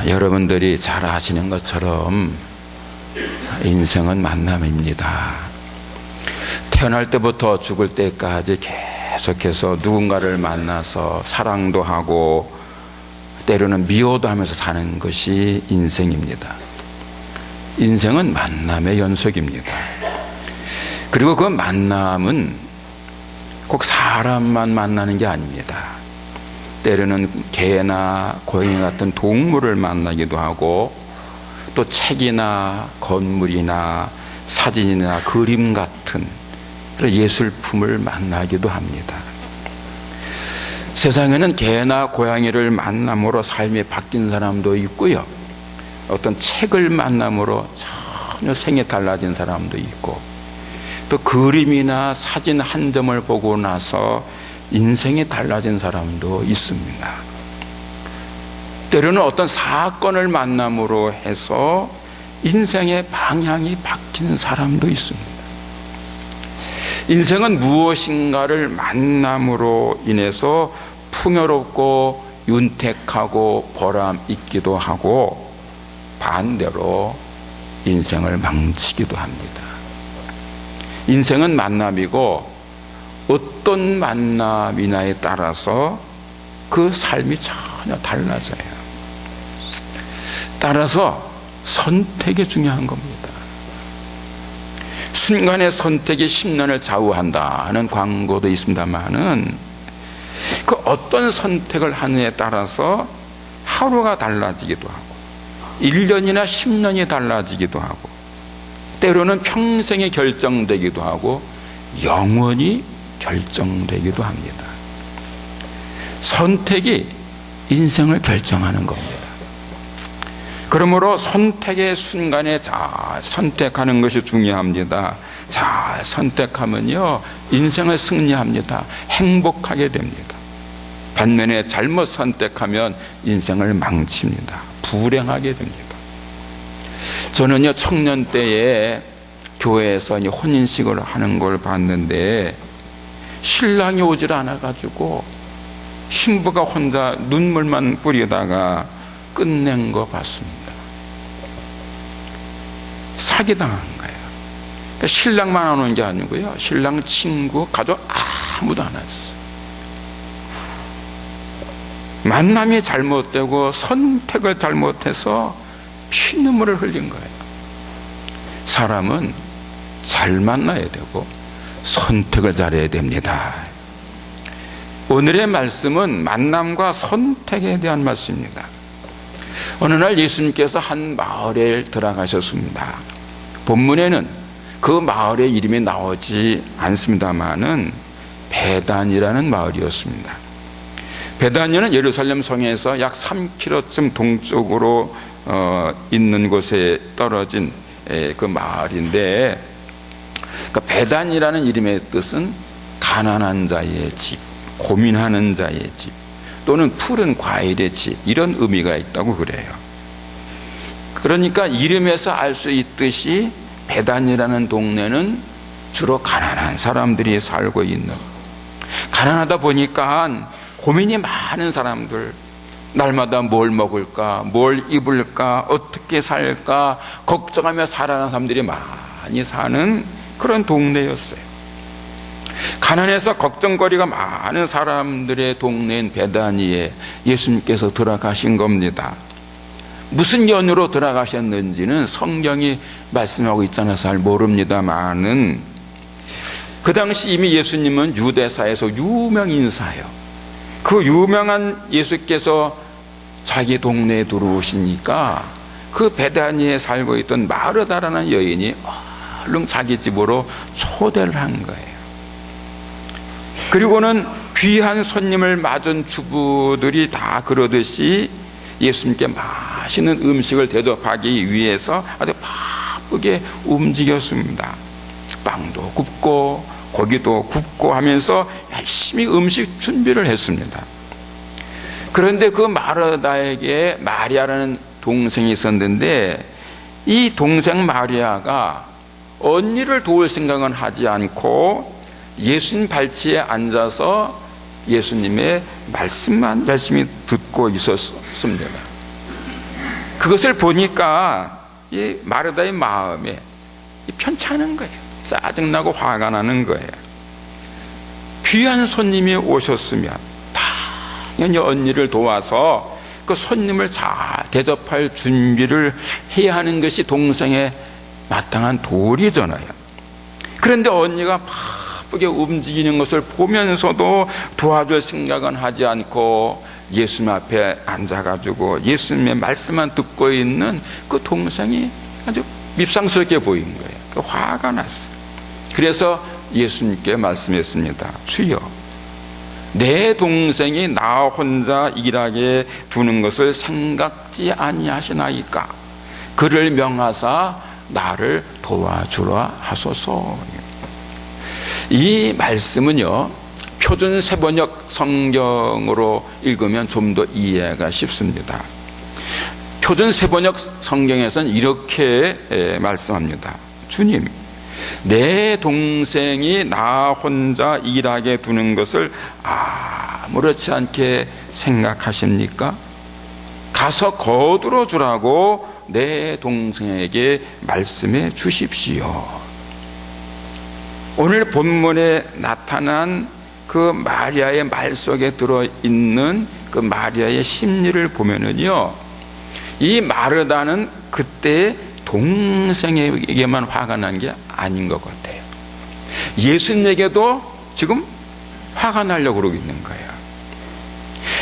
여러분들이 잘 아시는 것처럼 인생은 만남입니다. 태어날 때부터 죽을 때까지 계속해서 누군가를 만나서 사랑도 하고 때로는 미워도 하면서 사는 것이 인생입니다. 인생은 만남의 연속입니다. 그리고 그 만남은 꼭 사람만 만나는 게 아닙니다. 때로는 개나 고양이 같은 동물을 만나기도 하고 또 책이나 건물이나 사진이나 그림 같은 예술품을 만나기도 합니다. 세상에는 개나 고양이를 만남으로 삶이 바뀐 사람도 있고요, 어떤 책을 만남으로 전혀 생이 달라진 사람도 있고, 또 그림이나 사진 한 점을 보고 나서 인생이 달라진 사람도 있습니다. 때로는 어떤 사건을 만남으로 해서 인생의 방향이 바뀐 사람도 있습니다. 인생은 무엇인가를 만남으로 인해서 풍요롭고 윤택하고 보람 있기도 하고, 반대로 인생을 망치기도 합니다. 인생은 만남이고 어떤 만남이냐에 따라서 그 삶이 전혀 달라져요. 따라서 선택이 중요한 겁니다. 순간의 선택이 10년을 좌우한다 하는 광고도 있습니다만은, 그 어떤 선택을 하느냐에 따라서 하루가 달라지기도 하고 1년이나 10년이 달라지기도 하고 때로는 평생이 결정되기도 하고 영원히 결정되기도 합니다. 선택이 인생을 결정하는 겁니다. 그러므로 선택의 순간에 잘 선택하는 것이 중요합니다. 잘 선택하면요, 인생을 승리합니다. 행복하게 됩니다. 반면에 잘못 선택하면 인생을 망칩니다. 불행하게 됩니다. 저는요, 청년 때에 교회에서 혼인식을 하는 걸 봤는데 신랑이 오질 않아가지고 신부가 혼자 눈물만 뿌리다가 끝낸 거 봤습니다. 사기당한 거예요. 그러니까 신랑만 안 오는 게 아니고요, 신랑 친구, 가족 아무도 안 왔어요. 만남이 잘못되고 선택을 잘못해서 피눈물을 흘린 거예요. 사람은 잘 만나야 되고 선택을 잘해야 됩니다. 오늘의 말씀은 만남과 선택에 대한 말씀입니다. 어느 날 예수님께서 한 마을에 들어가셨습니다. 본문에는 그 마을의 이름이 나오지 않습니다만은 베단이라는 마을이었습니다. 베단이는 예루살렘 성에서 약 3km쯤 동쪽으로 있는 곳에 떨어진 그 마을인데, 그 베단이라는 이름의 뜻은 가난한 자의 집, 고민하는 자의 집, 또는 푸른 과일의 집, 이런 의미가 있다고 그래요. 그러니까 이름에서 알 수 있듯이 베단이라는 동네는 주로 가난한 사람들이 살고 있는, 가난하다 보니까 고민이 많은 사람들, 날마다 뭘 먹을까, 뭘 입을까, 어떻게 살까 걱정하며 살아가는 사람들이 많이 사는 그런 동네였어요. 가난해서 걱정거리가 많은 사람들의 동네인 베다니에 예수님께서 들어가신 겁니다. 무슨 연유로 들어가셨는지는 성경이 말씀하고 있지 않아서 잘 모릅니다만은, 그 당시 이미 예수님은 유대사에서 유명 인사예요. 그 유명한 예수께서 자기 동네에 들어오시니까 그 베다니에 살고 있던 마르다라는 여인이 얼른 자기 집으로 초대를 한 거예요. 그리고는 귀한 손님을 맞은 주부들이 다 그러듯이 예수님께 맛있는 음식을 대접하기 위해서 아주 바쁘게 움직였습니다. 빵도 굽고 고기도 굽고 하면서 열심히 음식 준비를 했습니다. 그런데 그 마르다에게 마리아라는 동생이 있었는데, 이 동생 마리아가 언니를 도울 생각은 하지 않고 예수님 발치에 앉아서 예수님의 말씀만 열심히 듣고 있었습니다. 그것을 보니까 이 마르다의 마음에 편치 않은 거예요. 짜증나고 화가 나는 거예요. 귀한 손님이 오셨으면 당연히 언니를 도와서 그 손님을 잘 대접할 준비를 해야 하는 것이 동생의 마땅한 도리잖아요. 그런데 언니가 바쁘게 움직이는 것을 보면서도 도와줄 생각은 하지 않고 예수님 앞에 앉아가지고 예수님의 말씀만 듣고 있는 그 동생이 아주 밉상스럽게 보인 거예요. 화가 났어요. 그래서 예수님께 말씀했습니다. 주여, 내 동생이 나 혼자 일하게 두는 것을 생각지 아니하시나이까? 그를 명하사 나를 도와주라 하소서. 이 말씀은요, 표준 세번역 성경으로 읽으면 좀 더 이해가 쉽습니다. 표준 세번역 성경에서는 이렇게 말씀합니다. 주님, 내 동생이 나 혼자 일하게 두는 것을 아무렇지 않게 생각하십니까? 가서 거두어 주라고 내 동생에게 말씀해 주십시오. 오늘 본문에 나타난 그 마리아의 말 속에 들어있는 그 마리아의 심리를 보면은요, 이 마르다는 그때 동생에게만 화가 난 게 아닌 것 같아요. 예수님에게도 지금 화가 나려고 그러고 있는 거예요.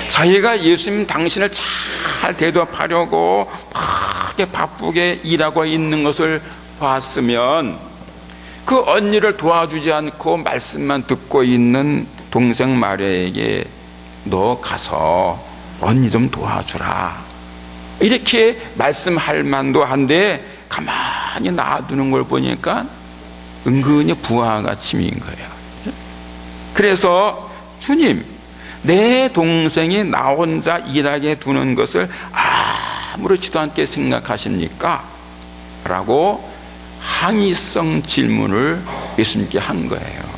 자기가 예수님 당신을 잘 대접하려고 막 바쁘게 일하고 있는 것을 봤으면 그 언니를 도와주지 않고 말씀만 듣고 있는 동생 마리아에게 너 가서 언니 좀 도와주라 이렇게 말씀할 만도 한데 가만히 놔두는 걸 보니까 은근히 부하가 치민 거예요. 그래서 주님, 내 동생이 나 혼자 일하게 두는 것을 아무렇지도 않게 생각하십니까? 라고 항의성 질문을 예수님께 한 거예요.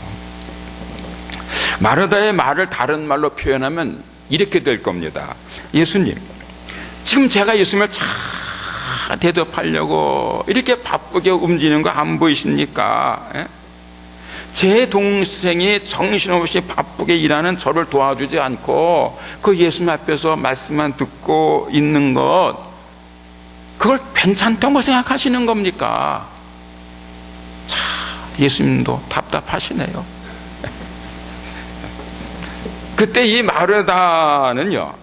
마르다의 말을 다른 말로 표현하면 이렇게 될 겁니다. 예수님, 지금 제가 예수님을 잘 대접하려고 이렇게 바쁘게 움직이는 거 안 보이십니까? 제 동생이 정신없이 바쁘게 일하는 저를 도와주지 않고 그 예수님 앞에서 말씀만 듣고 있는 것, 그걸 괜찮다고 생각하시는 겁니까? 자, 예수님도 답답하시네요. 그때 이 마르다는요,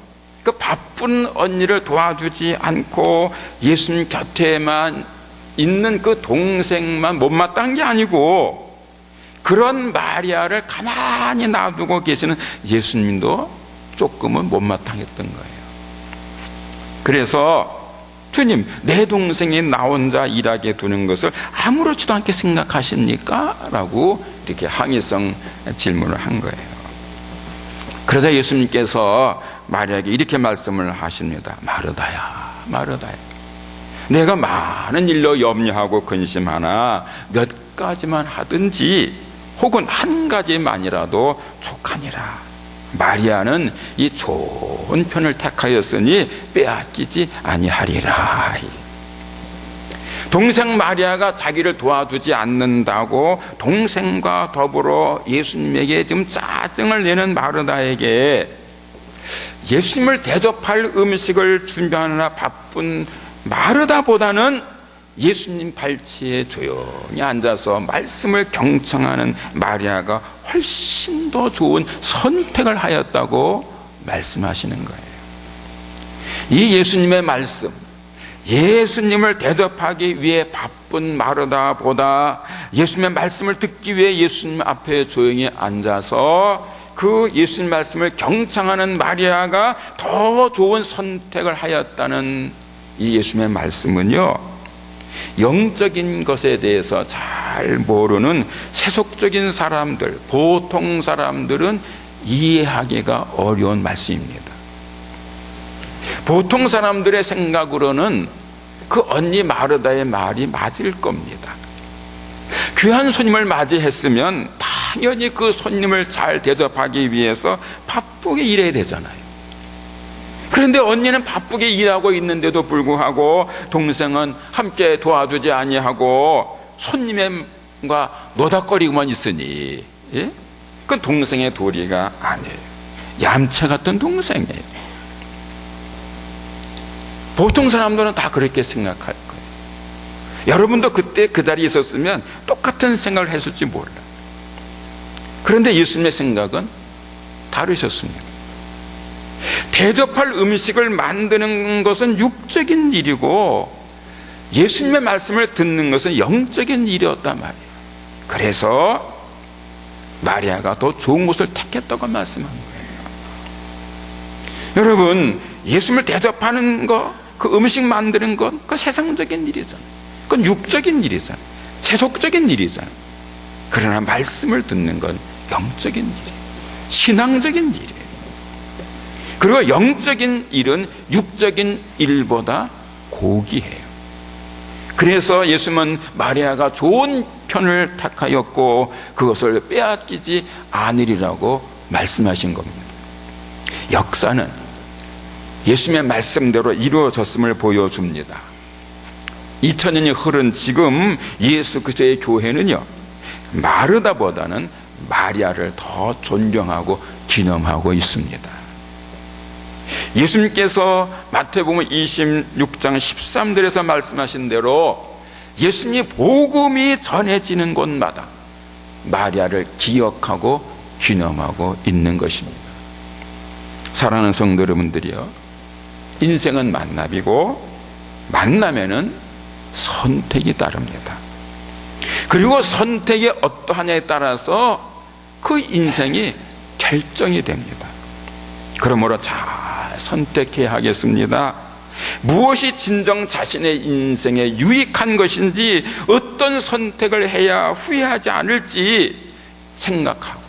그 바쁜 언니를 도와주지 않고 예수님 곁에만 있는 그 동생만 못마땅한 게 아니고 그런 마리아를 가만히 놔두고 계시는 예수님도 조금은 못마땅했던 거예요. 그래서 주님, 내 동생이 나 혼자 일하게 두는 것을 아무렇지도 않게 생각하십니까? 라고 이렇게 항의성 질문을 한 거예요. 그러자 예수님께서 마리아에게 이렇게 말씀을 하십니다. 마르다야, 마르다야, 내가 많은 일로 염려하고 근심하나 몇 가지만 하든지 혹은 한 가지만이라도 족하니라. 마리아는 이 좋은 편을 택하였으니 빼앗기지 아니하리라. 동생 마리아가 자기를 도와주지 않는다고 동생과 더불어 예수님에게 지금 짜증을 내는 마르다에게 예수님을 대접할 음식을 준비하느라 바쁜 마르다보다는 예수님 발치에 조용히 앉아서 말씀을 경청하는 마리아가 훨씬 더 좋은 선택을 하였다고 말씀하시는 거예요. 이 예수님의 말씀, 예수님을 대접하기 위해 바쁜 마르다보다 예수님의 말씀을 듣기 위해 예수님 앞에 조용히 앉아서 그 예수님 말씀을 경청하는 마리아가 더 좋은 선택을 하였다는 이 예수님의 말씀은요, 영적인 것에 대해서 잘 모르는 세속적인 사람들, 보통 사람들은 이해하기가 어려운 말씀입니다. 보통 사람들의 생각으로는 그 언니 마르다의 말이 맞을 겁니다. 귀한 손님을 맞이했으면 당연히 그 손님을 잘 대접하기 위해서 바쁘게 일해야 되잖아요. 그런데 언니는 바쁘게 일하고 있는데도 불구하고 동생은 함께 도와주지 아니하고 손님과 노닥거리고만 있으니, 예? 그건 동생의 도리가 아니에요. 얌체 같은 동생이에요. 보통 사람들은 다 그렇게 생각할 거예요. 여러분도 그때 그 자리에 있었으면 똑같은 생각을 했을지 몰라요. 그런데 예수님의 생각은 다르셨습니다. 대접할 음식을 만드는 것은 육적인 일이고 예수님의 말씀을 듣는 것은 영적인 일이었단 말이에요. 그래서 마리아가 더 좋은 곳을 택했다고 말씀한 거예요. 여러분, 예수님을 대접하는 것, 그 음식 만드는 것, 그 세상적인 일이잖아요. 그건 육적인 일이잖아요. 세속적인 일이잖아요. 그러나 말씀을 듣는 건 영적인 일이에요. 신앙적인 일이에요. 그리고 영적인 일은 육적인 일보다 고귀해요. 그래서 예수님은 마리아가 좋은 편을 택하였고 그것을 빼앗기지 않으리라고 말씀하신 겁니다. 역사는 예수님의 말씀대로 이루어졌음을 보여줍니다. 2000년이 흐른 지금 예수 그리스도의 교회는요, 마르다보다는 마리아를 더 존경하고 기념하고 있습니다. 예수님께서 마태복음 26장 13절에서 말씀하신 대로 예수님이 복음이 전해지는 곳마다 마리아를 기억하고 기념하고 있는 것입니다. 사랑하는 성도 여러분들이요, 인생은 만남이고 만남에는 선택이 따릅니다. 그리고 선택이 어떠하냐에 따라서 그 인생이 결정이 됩니다. 그러므로 잘 선택해야 하겠습니다. 무엇이 진정 자신의 인생에 유익한 것인지, 어떤 선택을 해야 후회하지 않을지 생각하고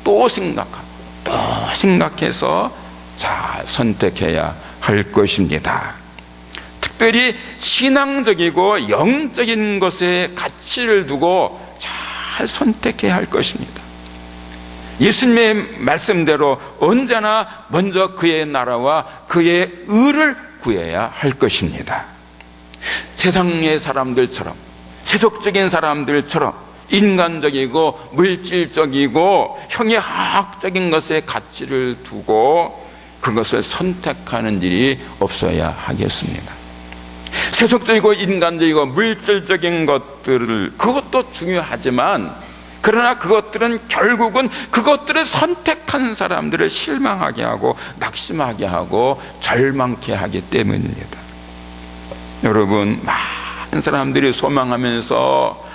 또 생각하고 또 생각해서 잘 선택해야 할 것입니다. 특별히 신앙적이고 영적인 것에 가치를 두고 잘 선택해야 할 것입니다. 예수님의 말씀대로 언제나 먼저 그의 나라와 그의 의를 구해야 할 것입니다. 세상의 사람들처럼, 세속적인 사람들처럼 인간적이고 물질적이고 형이하학적인 것에 가치를 두고 그것을 선택하는 일이 없어야 하겠습니다. 세속적이고 인간적이고 물질적인 것들을, 그것도 중요하지만 그러나 그것들은 결국은 그것들을 선택한 사람들을 실망하게 하고 낙심하게 하고 절망케 하기 때문입니다. 여러분, 많은 사람들이 소망하면서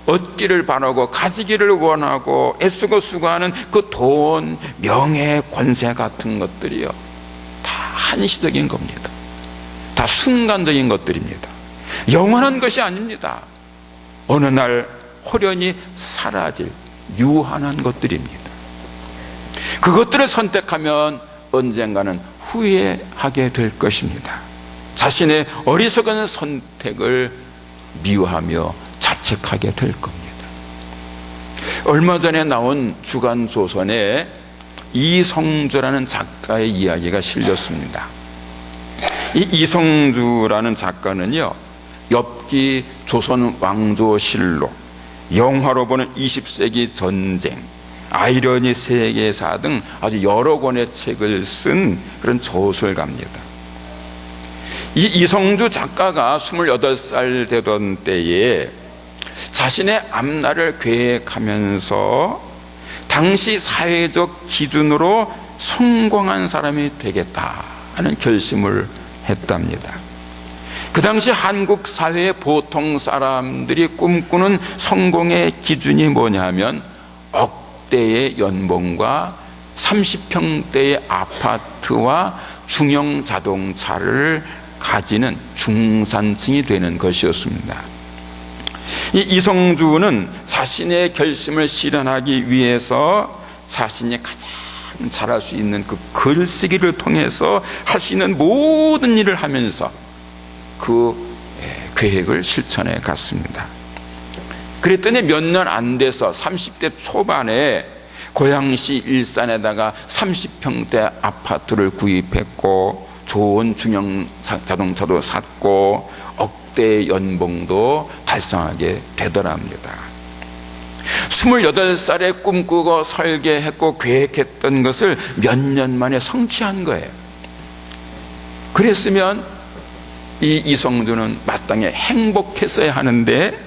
얻기를 바라고 가지기를 원하고 애쓰고 수고하는 그 돈, 명예, 권세 같은 것들이요, 다 한시적인 겁니다. 다 순간적인 것들입니다. 영원한 것이 아닙니다. 어느 날 호련히 사라질 유한한 것들입니다. 그것들을 선택하면 언젠가는 후회하게 될 것입니다. 자신의 어리석은 선택을 미워하며 자책하게 될 겁니다. 얼마 전에 나온 주간 조선에 이성주라는 작가의 이야기가 실렸습니다. 이 이성주라는 작가는요, 엽기 조선 왕조실록, 영화로 보는 20세기 전쟁, 아이러니 세계사 등 아주 여러 권의 책을 쓴 그런 저술가입니다. 이 이성주 작가가 28살 되던 때에 자신의 앞날을 계획하면서 당시 사회적 기준으로 성공한 사람이 되겠다 하는 결심을 했답니다. 그 당시 한국 사회의 보통 사람들이 꿈꾸는 성공의 기준이 뭐냐면 억대의 연봉과 30평대의 아파트와 중형 자동차를 가지는 중산층이 되는 것이었습니다. 이 이성주는 자신의 결심을 실현하기 위해서 자신이 가장 잘할 수 있는 그 글쓰기를 통해서 할 수 있는 모든 일을 하면서 그 계획을 실천해 갔습니다. 그랬더니 몇 년 안 돼서 30대 초반에 고양시 일산에다가 30평대 아파트를 구입했고 좋은 중형 자동차도 샀고 억대 연봉도 달성하게 되더랍니다. 28살에 꿈꾸고 설계했고 계획했던 것을 몇 년 만에 성취한 거예요. 그랬으면 이 이성준은 마땅히 행복했어야 하는데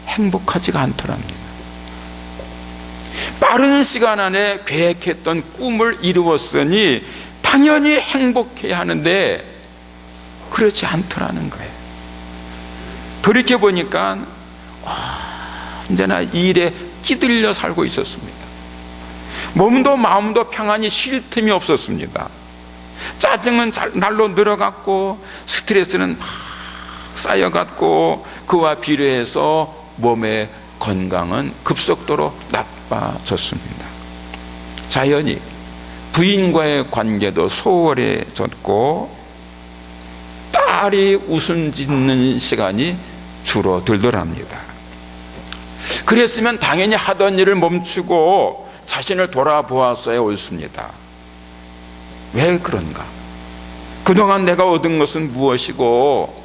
행복하지가 않더랍니다. 빠른 시간 안에 계획했던 꿈을 이루었으니 당연히 행복해야 하는데 그렇지 않더라는 거예요. 돌이켜보니까 언제나 일에 찌들려 살고 있었습니다. 몸도 마음도 평안히 쉴 틈이 없었습니다. 짜증은 날로 늘어갔고 스트레스는 막 쌓여갔고 그와 비례해서 몸의 건강은 급속도로 나빠졌습니다. 자연히 부인과의 관계도 소홀해졌고 딸이 웃음 짓는 시간이 줄어들더랍니다. 그랬으면 당연히 하던 일을 멈추고 자신을 돌아보았어야 옳습니다. 왜 그런가? 그동안 내가 얻은 것은 무엇이고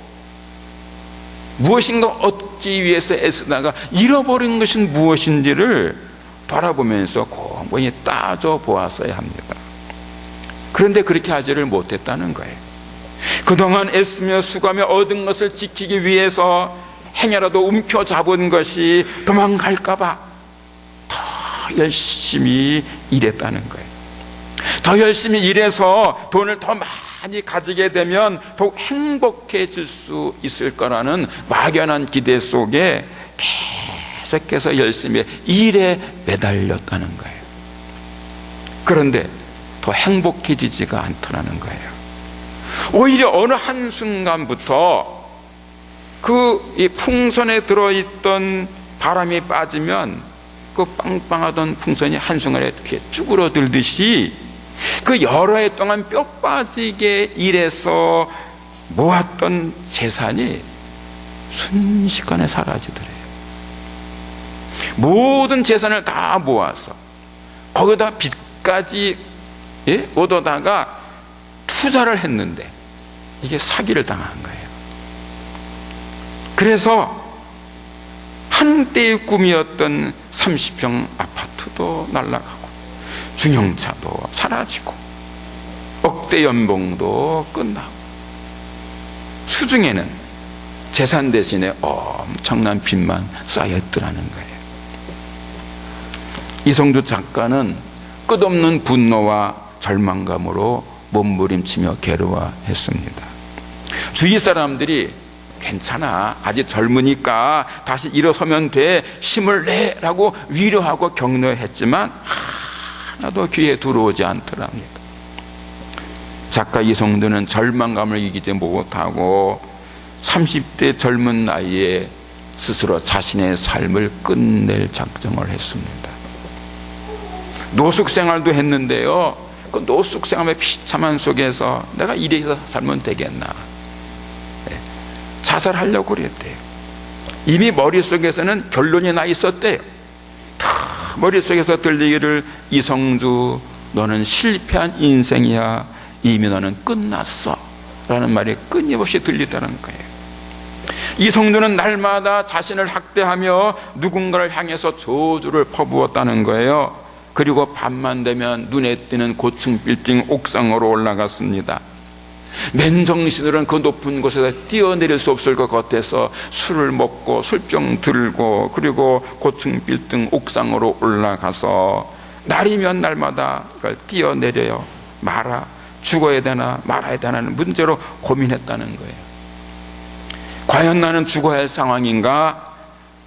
무엇인가 얻기 위해서 애쓰다가 잃어버린 것은 무엇인지를 돌아보면서 곰곰이 따져보았어야 합니다. 그런데 그렇게 하지를 못했다는 거예요. 그동안 애쓰며 수고하며 얻은 것을 지키기 위해서 행여라도 움켜잡은 것이 도망갈까봐 더 열심히 일했다는 거예요. 더 열심히 일해서 돈을 더 많이 가지게 되면 더욱 행복해질 수 있을 거라는 막연한 기대 속에 계속해서 열심히 일에 매달렸다는 거예요. 그런데 더 행복해지지가 않더라는 거예요. 오히려 어느 한순간부터 이 풍선에 들어있던 바람이 빠지면 그 빵빵하던 풍선이 한순간에 이렇게 쭈그러들듯이 그 여러 해 동안 뼈 빠지게 일해서 모았던 재산이 순식간에 사라지더래요. 모든 재산을 다 모아서 거기다 빚까지 얻어다가 투자를 했는데 이게 사기를 당한 거예요. 그래서 한때의 꿈이었던 30평 아파트도 날아가고 중형차도 사라지고 억대 연봉도 끝나고 수중에는 재산 대신에 엄청난 빚만 쌓였더라는 거예요. 이성주 작가는 끝없는 분노와 절망감으로 몸부림치며 괴로워했습니다. 주위 사람들이 괜찮아, 아직 젊으니까 다시 일어서면 돼, 힘을 내라고 위로하고 격려했지만 하나도 귀에 들어오지 않더랍니다. 작가 이성준은 절망감을 이기지 못하고 30대 젊은 나이에 스스로 자신의 삶을 끝낼 작정을 했습니다. 노숙생활도 했는데요, 그 노숙생활의 비참한 속에서 내가 이래서 살면 되겠나, 자살하려고 그랬대요. 이미 머릿속에서는 결론이 나 있었대요. 머릿속에서 들리기를 이성주 너는 실패한 인생이야, 이미 너는 끝났어 라는 말이 끊임없이 들리다는 거예요. 이성주는 날마다 자신을 학대하며 누군가를 향해서 저주를 퍼부었다는 거예요. 그리고 밤만 되면 눈에 띄는 고층 빌딩 옥상으로 올라갔습니다. 맨정신으로는 그 높은 곳에서 뛰어내릴 수 없을 것 같아서 술을 먹고 술병 들고 그리고 고층 빌딩 옥상으로 올라가서 날이면 날마다 그걸 뛰어내려요 말아, 죽어야 되나 말아야 되나는 문제로 고민했다는 거예요. 과연 나는 죽어야 할 상황인가?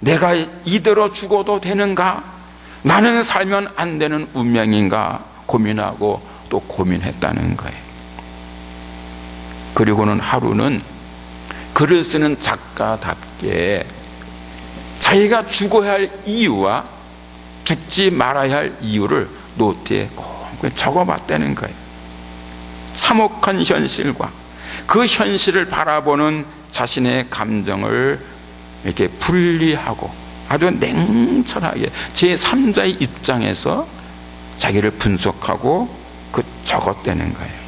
내가 이대로 죽어도 되는가? 나는 살면 안 되는 운명인가? 고민하고 또 고민했다는 거예요. 그리고는 하루는 글을 쓰는 작가답게 자기가 죽어야 할 이유와 죽지 말아야 할 이유를 노트에 꼭 적어봤다는 거예요. 참혹한 현실과 그 현실을 바라보는 자신의 감정을 이렇게 분리하고 아주 냉철하게 제3자의 입장에서 자기를 분석하고 적었다는 거예요.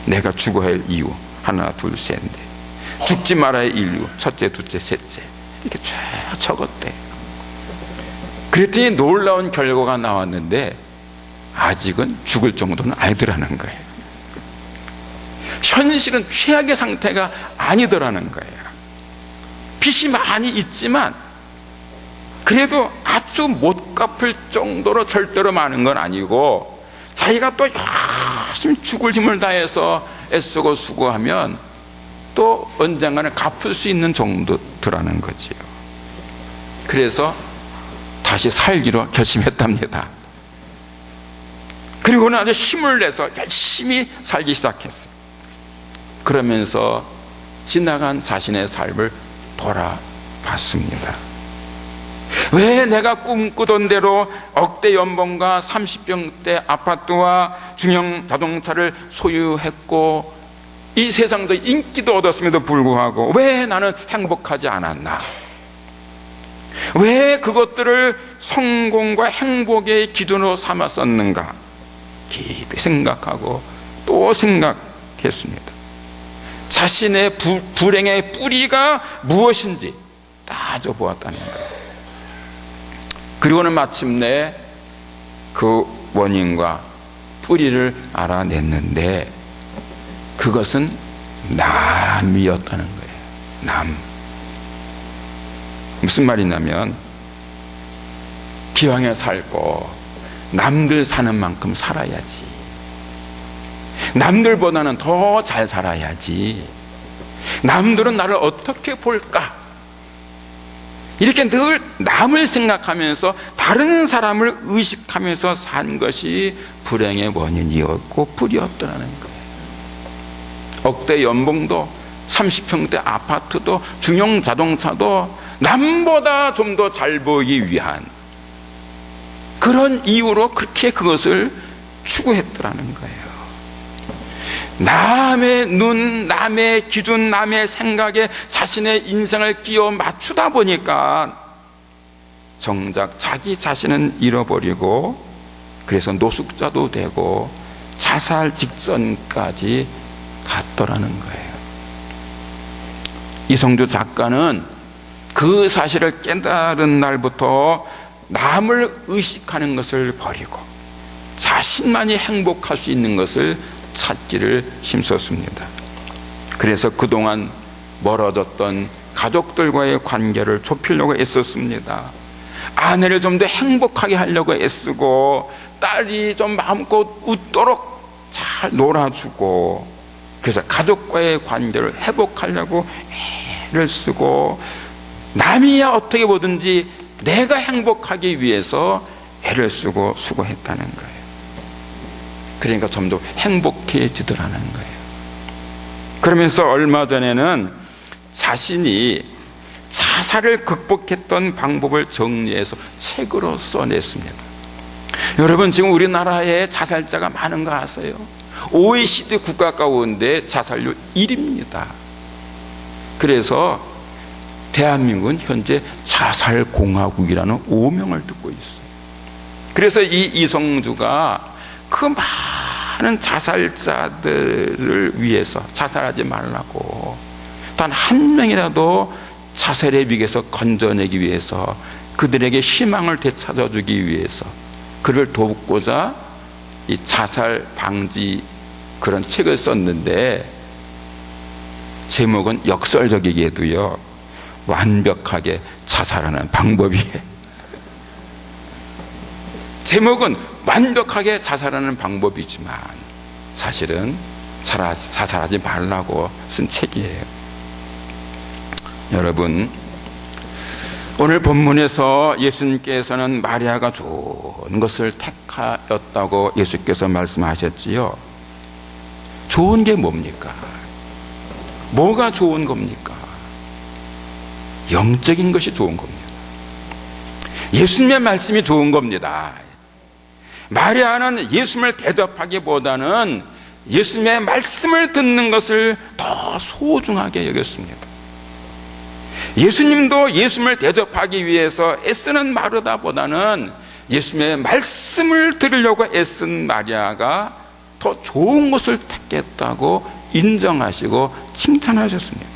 내가 죽어야 할 이유 하나 둘 셋 넷, 죽지 말아야 할 이유 첫째 둘째 셋째, 이렇게 쫙 적었대. 그랬더니 놀라운 결과가 나왔는데 아직은 죽을 정도는 아니더라는 거예요. 현실은 최악의 상태가 아니더라는 거예요. 빚이 많이 있지만 그래도 아주 못 갚을 정도로 절대로 많은 건 아니고, 자기가 또 열심히 죽을 힘을 다해서 애쓰고 수고하면 또 언젠가는 갚을 수 있는 정도더라는 거지요. 그래서 다시 살기로 결심했답니다. 그리고는 아주 힘을 내서 열심히 살기 시작했어요. 그러면서 지나간 자신의 삶을 돌아봤습니다. 왜 내가 꿈꾸던 대로 억대 연봉과 30평대 아파트와 중형 자동차를 소유했고 이 세상도 인기도 얻었음에도 불구하고 왜 나는 행복하지 않았나? 왜 그것들을 성공과 행복의 기준으로 삼았었는가? 깊이 생각하고 또 생각했습니다. 자신의 불행의 뿌리가 무엇인지 따져보았다는 거예요. 그리고는 마침내 그 원인과 뿌리를 알아냈는데 그것은 남이었다는 거예요. 남. 무슨 말이냐면 기왕에 살고 남들 사는 만큼 살아야지, 남들보다는 더 잘 살아야지, 남들은 나를 어떻게 볼까, 이렇게 늘 남을 생각하면서 다른 사람을 의식하면서 산 것이 불행의 원인이었고 뿌리였더라는 거예요. 억대 연봉도 30평대 아파트도 중형 자동차도 남보다 좀 더 잘 보이기 위한 그런 이유로 그렇게 그것을 추구했더라는 거예요. 남의 눈, 남의 기준, 남의 생각에 자신의 인생을 끼워 맞추다 보니까 정작 자기 자신은 잃어버리고 그래서 노숙자도 되고 자살 직전까지 갔더라는 거예요. 이성주 작가는 그 사실을 깨달은 날부터 남을 의식하는 것을 버리고 자신만이 행복할 수 있는 것을 찾기를 힘썼습니다. 그래서 그동안 멀어졌던 가족들과의 관계를 좁히려고 애썼습니다. 아내를 좀 더 행복하게 하려고 애쓰고 딸이 좀 마음껏 웃도록 잘 놀아주고 그래서 가족과의 관계를 회복하려고 애를 쓰고 남이야 어떻게 보든지 내가 행복하기 위해서 애를 쓰고 수고했다는 거예요. 그러니까 좀 더 행복해지더라는 거예요. 그러면서 얼마 전에는 자신이 자살을 극복했던 방법을 정리해서 책으로 써냈습니다. 여러분, 지금 우리나라에 자살자가 많은 거 아세요? OECD 국가 가운데 자살률 1위입니다. 그래서 대한민국은 현재 자살공화국이라는 오명을 듣고 있어요. 그래서 이 이성주가 그 많은 자살자들을 위해서 자살하지 말라고, 단 한 명이라도 자살의 위기에서 건져내기 위해서 그들에게 희망을 되찾아주기 위해서 그를 돕고자 이 자살 방지 그런 책을 썼는데 제목은 역설적이게도요, 완벽하게 자살하는 방법이에요. 제목은 완벽하게 자살하는 방법이지만 사실은 자살하지 말라고 쓴 책이에요. 여러분, 오늘 본문에서 예수님께서는 마리아가 좋은 것을 택하였다고 예수께서 말씀하셨지요. 좋은 게 뭡니까? 뭐가 좋은 겁니까? 영적인 것이 좋은 겁니다. 예수님의 말씀이 좋은 겁니다. 마리아는 예수님을 대접하기보다는 예수님의 말씀을 듣는 것을 더 소중하게 여겼습니다. 예수님도 예수님을 대접하기 위해서 애쓰는 마르다보다는 예수님의 말씀을 들으려고 애쓴 마리아가 더 좋은 것을 택했다고 인정하시고 칭찬하셨습니다.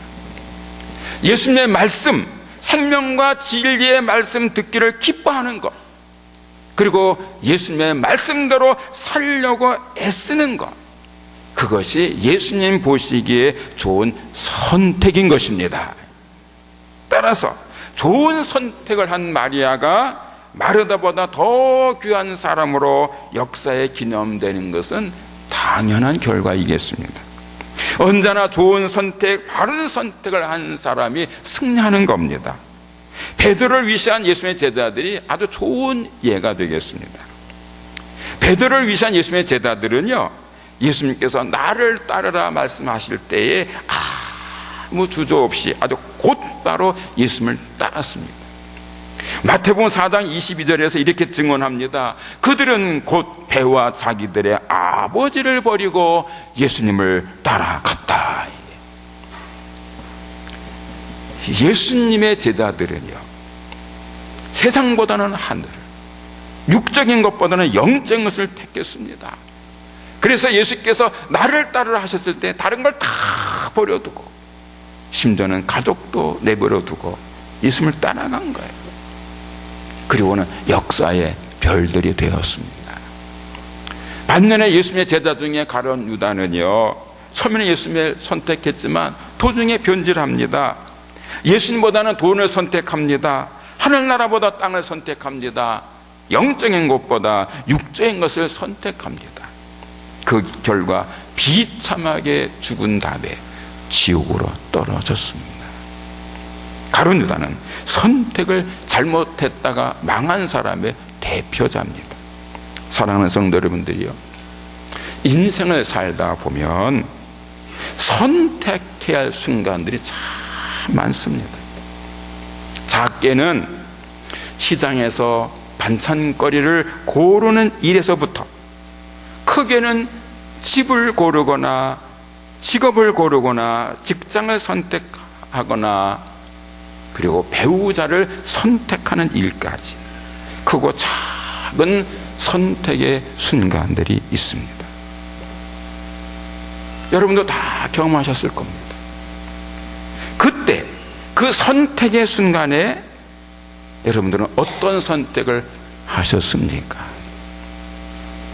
예수님의 말씀, 생명과 진리의 말씀 듣기를 기뻐하는 것, 그리고 예수님의 말씀대로 살려고 애쓰는 것, 그것이 예수님 보시기에 좋은 선택인 것입니다. 따라서 좋은 선택을 한 마리아가 마르다보다 더 귀한 사람으로 역사에 기념되는 것은 당연한 결과이겠습니다. 언제나 좋은 선택, 바른 선택을 한 사람이 승리하는 겁니다. 베드로를 위시한 예수님의 제자들이 아주 좋은 예가 되겠습니다. 베드로를 위시한 예수님의 제자들은요, 예수님께서 나를 따르라 말씀하실 때에 아무 주저 없이 아주 곧바로 예수님을 따랐습니다. 마태복음 4장 22절에서 이렇게 증언합니다. 그들은 곧 배와 자기들의 아버지를 버리고 예수님을 따라갔다. 예수님의 제자들은요, 세상보다는 하늘, 육적인 것보다는 영적인 것을 택했습니다. 그래서 예수께서 나를 따르라 하셨을 때 다른 걸 다 버려두고, 심지어는 가족도 내버려두고 예수님을 따라간 거예요. 그리고는 역사의 별들이 되었습니다. 반면에 예수님의 제자 중에 가룟 유다는요, 처음에는 예수님을 선택했지만 도중에 변질합니다. 예수님보다는 돈을 선택합니다. 하늘나라보다 땅을 선택합니다. 영적인 것보다 육적인 것을 선택합니다. 그 결과 비참하게 죽은 다음에 지옥으로 떨어졌습니다. 가룟 유다는 선택을 잘못했다가 망한 사람의 대표자입니다. 사랑하는 성도 여러분들이요, 인생을 살다 보면 선택해야 할 순간들이 참 많습니다. 작게는 시장에서 반찬거리를 고르는 일에서부터, 크게는 집을 고르거나 직업을 고르거나 직장을 선택하거나 그리고 배우자를 선택하는 일까지 크고 작은 선택의 순간들이 있습니다. 여러분도 다 경험하셨을 겁니다. 그때 그 선택의 순간에 여러분들은 어떤 선택을 하셨습니까?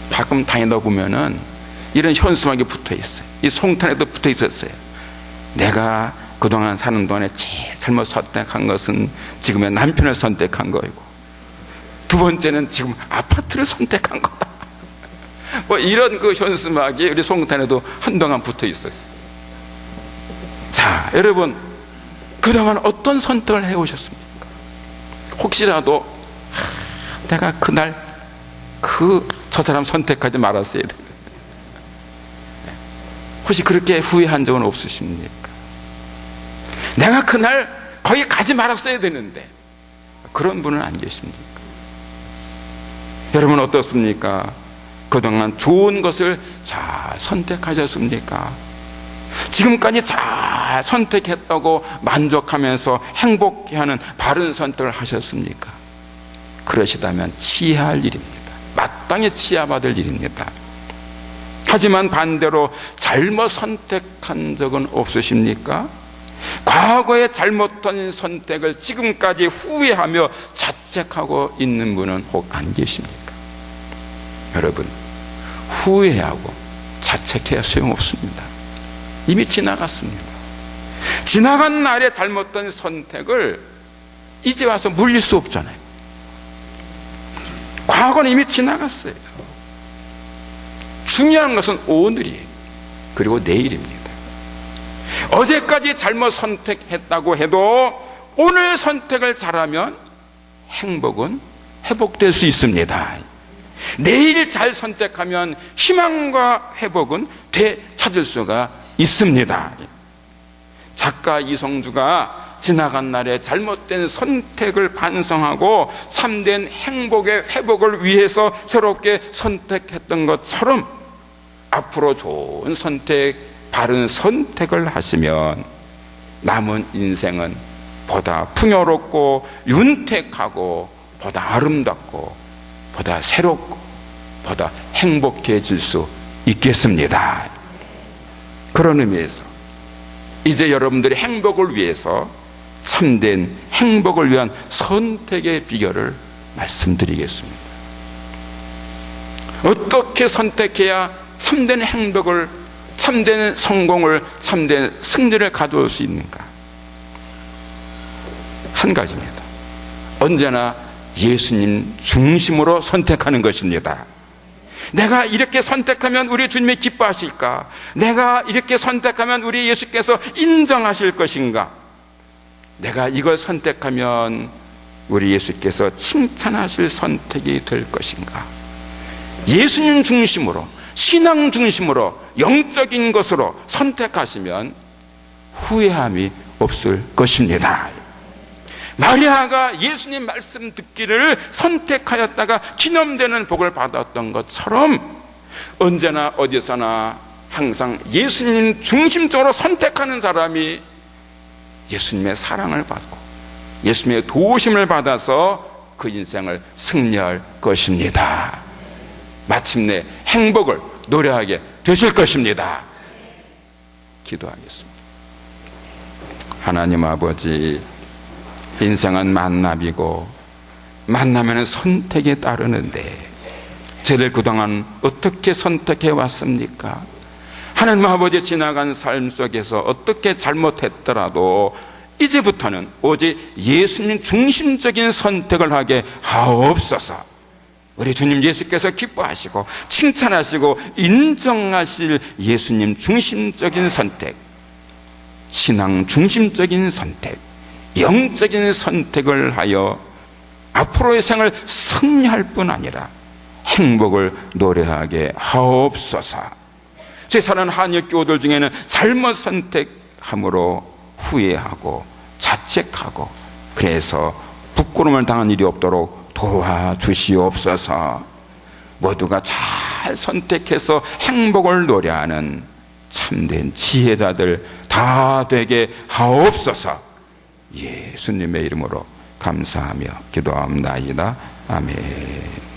가끔 다니다 보면은 이런 현수막이 붙어 있어요. 이 송탄에도 붙어 있었어요. 내가 그동안 사는 동안에 제일 잘못 선택한 것은 지금의 남편을 선택한 거이고, 두 번째는 지금 아파트를 선택한 거다. 뭐 이런 그 현수막이 우리 송탄에도 한동안 붙어 있었어요. 자, 여러분, 그동안 어떤 선택을 해오셨습니까? 혹시라도 내가 그날 저 사람 선택하지 말았어야 돼. 혹시 그렇게 후회한 적은 없으십니까? 내가 그날 거기 가지 말았어야 되는데, 그런 분은 안 계십니까? 여러분 어떻습니까? 그동안 좋은 것을 잘 선택하셨습니까? 지금까지 잘 선택했다고 만족하면서 행복해하는 바른 선택을 하셨습니까? 그러시다면 치하할 일입니다. 마땅히 치하받을 일입니다. 하지만 반대로 잘못 선택한 적은 없으십니까? 과거에 잘못한 선택을 지금까지 후회하며 자책하고 있는 분은 혹 안 계십니까? 여러분, 후회하고 자책해야 소용없습니다. 이미 지나갔습니다. 지나간 날에 잘못된 선택을 이제 와서 물릴 수 없잖아요. 과거는 이미 지나갔어요. 중요한 것은 오늘이에요. 그리고 내일입니다. 어제까지 잘못 선택했다고 해도 오늘 선택을 잘하면 행복은 회복될 수 있습니다. 내일 잘 선택하면 희망과 회복은 되찾을 수가 있습니다. 작가 이성주가 지나간 날에 잘못된 선택을 반성하고 참된 행복의 회복을 위해서 새롭게 선택했던 것처럼 앞으로 좋은 선택, 바른 선택을 하시면 남은 인생은 보다 풍요롭고 윤택하고 보다 아름답고 보다 새롭고 보다 행복해질 수 있겠습니다. 그런 의미에서 이제 여러분들의 행복을 위해서 참된 행복을 위한 선택의 비결을 말씀드리겠습니다. 어떻게 선택해야 참된 행복을, 참된 성공을, 참된 승리를 가져올 수 있는가? 한 가지입니다. 언제나 예수님 중심으로 선택하는 것입니다. 내가 이렇게 선택하면 우리 주님이 기뻐하실까? 내가 이렇게 선택하면 우리 예수께서 인정하실 것인가? 내가 이걸 선택하면 우리 예수께서 칭찬하실 선택이 될 것인가? 예수님 중심으로, 신앙 중심으로, 영적인 것으로 선택하시면 후회함이 없을 것입니다. 마리아가 예수님 말씀 듣기를 선택하였다가 기념되는 복을 받았던 것처럼 언제나 어디서나 항상 예수님 중심적으로 선택하는 사람이 예수님의 사랑을 받고 예수님의 도우심을 받아서 그 인생을 승리할 것입니다. 마침내 행복을 노래하게 되실 것입니다. 기도하겠습니다. 하나님 아버지, 인생은 만남이고 만나면 선택에 따르는데 저들 그동안 어떻게 선택해 왔습니까? 하나님 아버지, 지나간 삶 속에서 어떻게 잘못했더라도 이제부터는 오직 예수님 중심적인 선택을 하게 하옵소서. 우리 주님 예수께서 기뻐하시고 칭찬하시고 인정하실 예수님 중심적인 선택, 신앙 중심적인 선택, 영적인 선택을 하여 앞으로의 생을 승리할 뿐 아니라 행복을 노래하게 하옵소서. 제 사는 한역교우들 중에는 잘못 선택함으로 후회하고 자책하고 그래서 부끄러움을 당한 일이 없도록 도와주시옵소서. 모두가 잘 선택해서 행복을 노래하는 참된 지혜자들 다 되게 하옵소서. 예수님의 이름으로 감사하며 기도합니다. 아멘.